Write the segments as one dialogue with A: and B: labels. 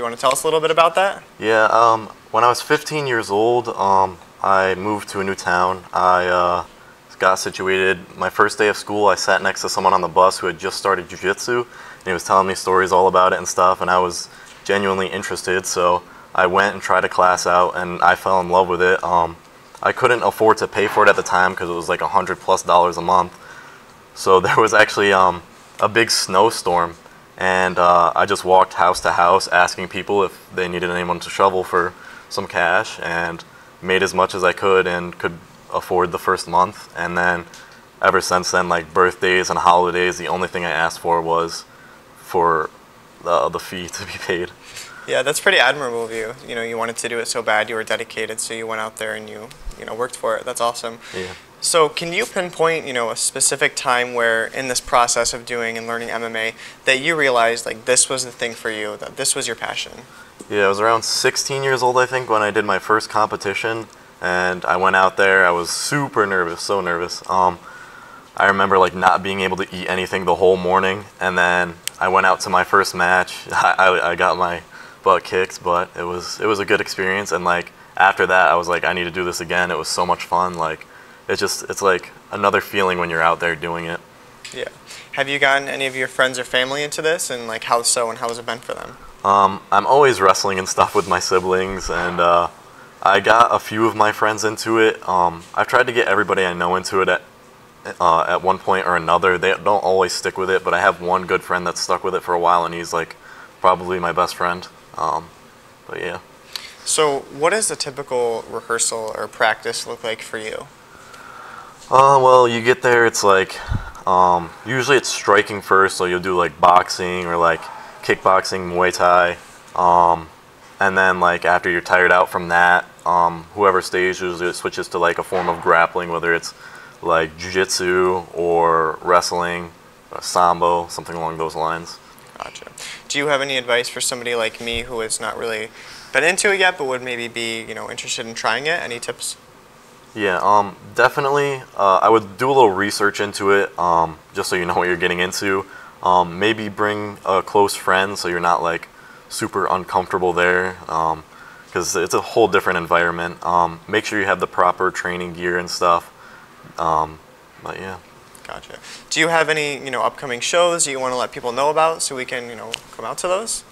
A: You want to tell us a little bit about that?
B: Yeah, when I was 15 years old, I moved to a new town. I got situated. My first day of school, I sat next to someone on the bus who had just started jiu-jitsu, and he was telling me stories all about it and stuff, and I was genuinely interested, so I went and tried a class out, and I fell in love with it. I couldn't afford to pay for it at the time because it was like $100+ a month. So there was actually a big snowstorm, and I just walked house to house asking people if they needed anyone to shovel for some cash, and made as much as I could and could afford the first month. And then ever since then, like birthdays and holidays, the only thing I asked for was for the fee to be paid.
A: Yeah, that's pretty admirable of you. You know, you wanted to do it so bad, you were dedicated, so you went out there and you worked for it. That's awesome.
B: Yeah.
A: So can you pinpoint, a specific time where in this process of doing and learning MMA that you realized like this was the thing for you, that this was your passion?
B: Yeah, I was around 16 years old, I think, when I did my first competition, and I went out there. I was super nervous, so nervous. I remember like not being able to eat anything the whole morning, and then I went out to my first match. I got my butt kicked, but it was a good experience, and like after that I was like, I need to do this again. It was so much fun. Like it's like another feeling when you're out there doing it.
A: Yeah. Have you gotten any of your friends or family into this, and like how so, and how has it been for them?
B: I'm always wrestling and stuff with my siblings, and I got a few of my friends into it. I've tried to get everybody I know into it at one point or another. They don't always stick with it, but I have one good friend that's stuck with it for a while, and he's like probably my best friend. But yeah.
A: So what does a typical rehearsal or practice look like for you?
B: Well, you get there, it's like, usually it's striking first, so you'll do like boxing or like kickboxing, Muay Thai, and then like after you're tired out from that, whoever stays usually switches to like a form of grappling, whether it's like jiu-jitsu or wrestling, sambo, something along those lines.
A: Gotcha. Do you have any advice for somebody like me who has not really been into it yet, but would maybe be interested in trying it? Any tips?
B: Yeah, definitely. I would do a little research into it, just so you know what you're getting into. Maybe bring a close friend so you're not like super uncomfortable there, because it's a whole different environment. Make sure you have the proper training gear and stuff. But yeah.
A: Gotcha. Do you have any upcoming shows you want to let people know about so we can come out to those?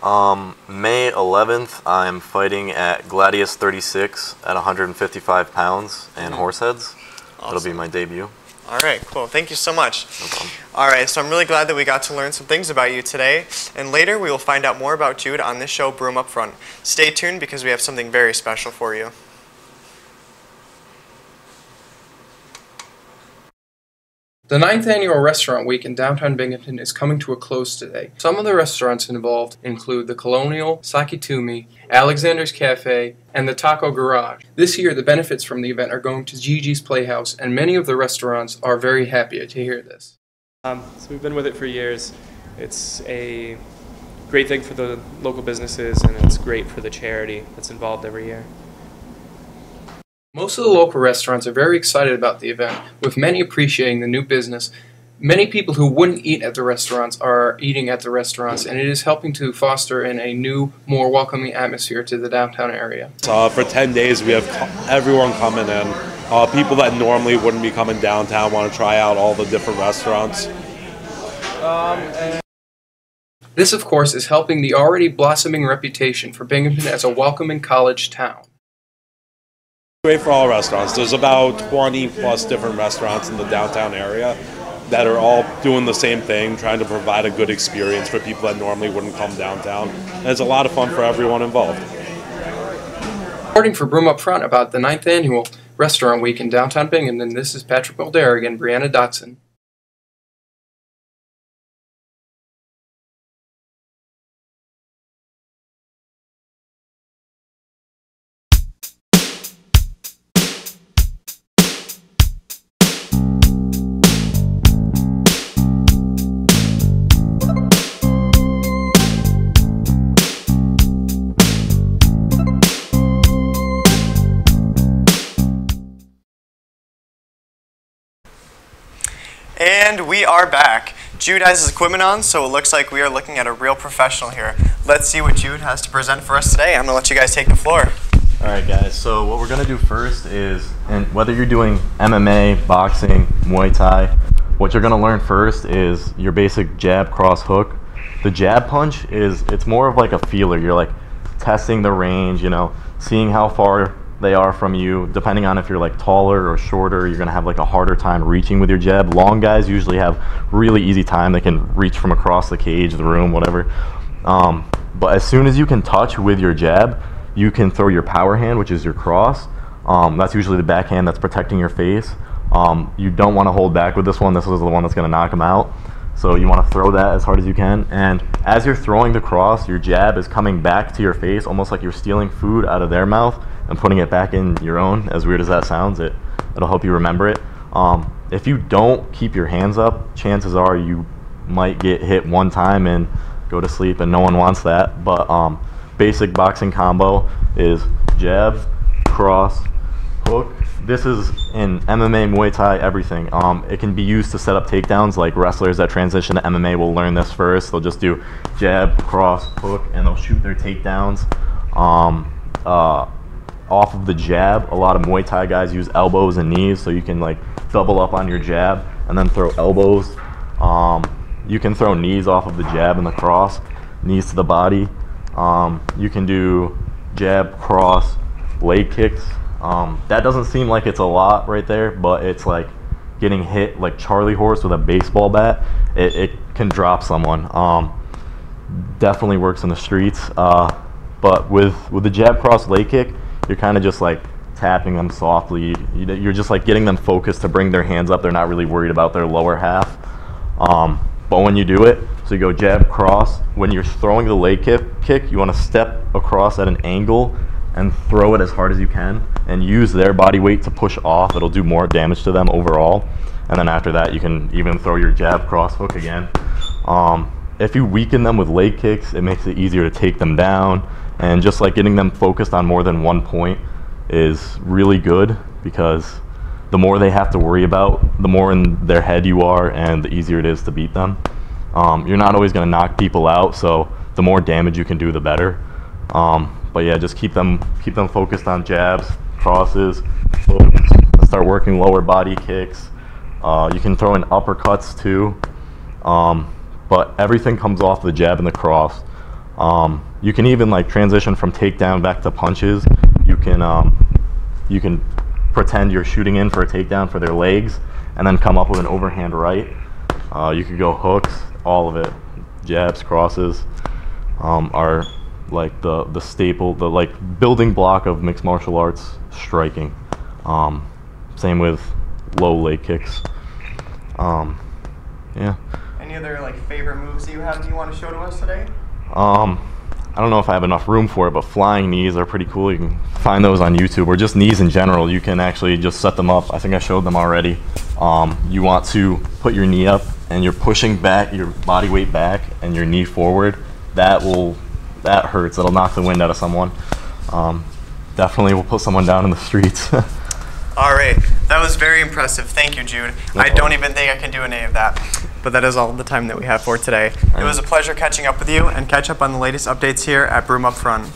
B: May 11th, I'm fighting at Gladius 36 at 155 pounds and Horseheads.
A: Awesome.
B: That'll be my debut.
A: All right, cool. Thank you so much.
B: No problem.
A: All right, so I'm really glad that we got to learn some things about you today, and later we will find out more about Jude on this show, Broome Up Front. Stay tuned because we have something very special for you.
C: The 9th Annual Restaurant Week in downtown Binghamton is coming to a close today. Some of the restaurants involved include the Colonial, Sakitumi, Alexander's Cafe, and the Taco Garage. This year, the benefits from the event are going to Gigi's Playhouse, and many of the restaurants are very happy to hear this.
D: So we've been with it for years. It's a great thing for the local businesses, and it's great for the charity that's involved every year.
C: Most of the local restaurants are very excited about the event, with many appreciating the new business. Many people who wouldn't eat at the restaurants are eating at the restaurants, and it is helping to foster in a new, more welcoming atmosphere to the downtown area.
E: For 10 days, we have everyone coming in. People that normally wouldn't be coming downtown want to try out all the different restaurants.
C: This, of course, is helping the already blossoming reputation for Binghamton as a welcoming college town.
E: Great for all restaurants. There's about 20 plus different restaurants in the downtown area that are all doing the same thing, trying to provide a good experience for people that normally wouldn't come downtown. And it's a lot of fun for everyone involved.
C: Reporting for Broome Up Front about the 9th Annual Restaurant Week in downtown Binghamton, this is Patrick Mulderrick and Brianna Dotson.
A: And we are back. Jude has his equipment on, so it looks like we are looking at a real professional here. Let's see what Jude has to present for us today. I'm going to let you guys take the floor.
B: All right, guys, so what we're going to do first is, and whether you're doing MMA, boxing, Muay Thai, what you're going to learn first is your basic jab, cross, hook. The jab punch it's more of like a feeler. You're like testing the range, you know, seeing how far they are from you. Depending on if you're like taller or shorter, you're going to have like a harder time reaching with your jab. Long guys usually have really easy time. They can reach from across the cage, the room, whatever. But as soon as you can touch with your jab, you can throw your power hand, which is your cross. That's usually the backhand that's protecting your face. You don't want to hold back with this one. This is the one that's going to knock him out. So you want to throw that as hard as you can. And as you're throwing the cross, your jab is coming back to your face, almost like you're stealing food out of their mouth and putting it back in your own. As weird as that sounds, it'll help you remember it. If you don't keep your hands up, chances are you might get hit one time and go to sleep, and no one wants that. But basic boxing combo is jab, cross, hook. This is in MMA, Muay Thai, everything. It can be used to set up takedowns. Like wrestlers that transition to MMA will learn this first. They'll just do jab, cross, hook, and they'll shoot their takedowns off of the jab. A lot of Muay Thai guys use elbows and knees, so you can like double up on your jab and then throw elbows. You can throw knees off of the jab and the cross, knees to the body. You can do jab, cross, leg kicks. That doesn't seem like it's a lot right there, but it's like getting hit like Charlie horse with a baseball bat. It can drop someone. Definitely works in the streets. But with the jab, cross, leg kick, you're kind of just like tapping them softly. You're just like getting them focused to bring their hands up. They're not really worried about their lower half. But when you do it, so you go jab, cross. When you're throwing the leg kick, you want to step across at an angle and throw it as hard as you can and use their body weight to push off. It'll do more damage to them overall. And then after that, you can even throw your jab, cross, hook again. If you weaken them with leg kicks, it makes it easier to take them down. And just like getting them focused on more than one point is really good, because the more they have to worry about, the more in their head you are, and the easier it is to beat them. You're not always going to knock people out, so the more damage you can do, the better. But yeah, just keep them focused on jabs, crosses, hooks. Start working lower body kicks. You can throw in uppercuts too, but everything comes off the jab and the cross. You can even like transition from takedown back to punches. You can pretend you're shooting in for a takedown for their legs, and then come up with an overhand right. You could go hooks, all of it. Jabs, crosses are like the staple, the like building block of mixed martial arts striking. Same with low leg kicks. Yeah.
A: Any other like favorite moves that you have that you want to show to us today?
B: I don't know if I have enough room for it, but flying knees are pretty cool. You can find those on YouTube, or just knees in general. You can actually just set them up. I think I showed them already. You want to put your knee up and you're pushing back your body weight back and your knee forward. That hurts. That'll knock the wind out of someone. Definitely will put someone down in the streets.
A: All right, that was very impressive. Thank you, Jude.
B: No
A: I don't even think I can do any of that, but that is all the time that we have for today. It was a pleasure catching up with you, and catch up on the latest updates here at Broome Up Front.